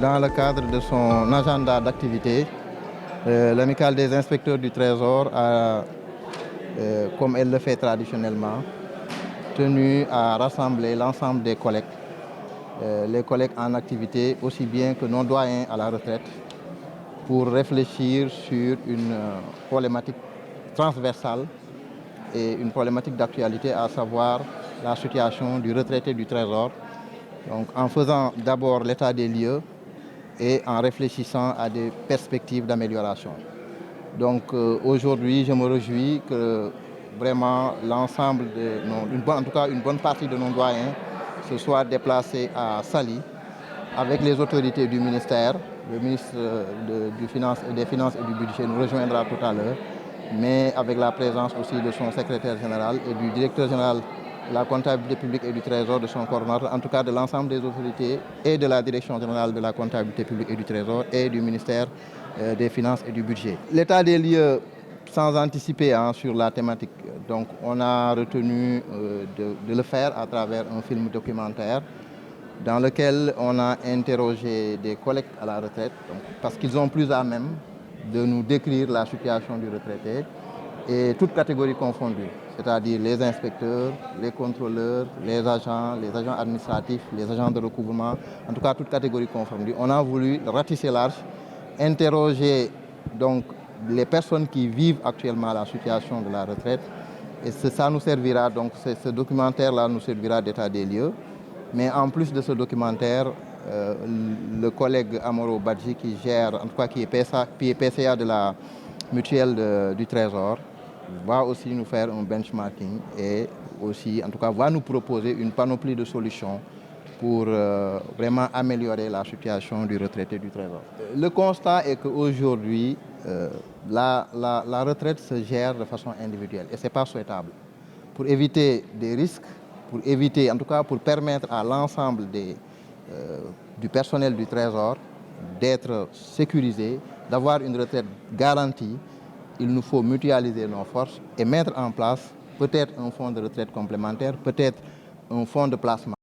Dans le cadre de son agenda d'activité, l'Amicale des inspecteurs du Trésor a, comme elle le fait traditionnellement, tenu à rassembler l'ensemble des collègues, les collègues en activité aussi bien que non-doyens à la retraite, pour réfléchir sur une problématique transversale et une problématique d'actualité, à savoir la situation du retraité du Trésor. Donc, en faisant d'abord l'état des lieux et en réfléchissant à des perspectives d'amélioration. Donc aujourd'hui, je me réjouis que vraiment l'ensemble, en tout cas une bonne partie de nos doyens se soit déplacés à Saly avec les autorités du ministère. Le ministre des Finances et du Budget nous rejoindra tout à l'heure, mais avec la présence aussi de son secrétaire général et du directeur général de la comptabilité publique et du Trésor, de son coordonnateur, en tout cas de l'ensemble des autorités et de la direction générale de la comptabilité publique et du Trésor et du ministère des Finances et du Budget. L'état des lieux, sans anticiper sur la thématique, donc on a retenu de le faire à travers un film documentaire dans lequel on a interrogé des collègues à la retraite, donc, parce qu'ils ont plus à même de nous décrire la situation du retraité, et toutes catégories confondues, c'est-à-dire les inspecteurs, les contrôleurs, les agents administratifs, les agents de recouvrement, en tout cas toutes catégories confondues. On a voulu ratisser large, interroger donc les personnes qui vivent actuellement la situation de la retraite, et ça nous servira, donc ce documentaire-là nous servira d'état des lieux. Mais en plus de ce documentaire, le collègue Amoro Badji qui gère, en tout cas qui est PCA de la mutuelle du Trésor, va aussi nous faire un benchmarking et aussi, en tout cas, va nous proposer une panoplie de solutions pour vraiment améliorer la situation du retraité du Trésor. Le constat est qu'aujourd'hui, la retraite se gère de façon individuelle et ce n'est pas souhaitable. Pour éviter des risques, pour éviter, en tout cas pour permettre à l'ensemble du personnel du Trésor d'être sécurisé, d'avoir une retraite garantie, il nous faut mutualiser nos forces et mettre en place peut-être un fonds de retraite complémentaire, peut-être un fonds de placement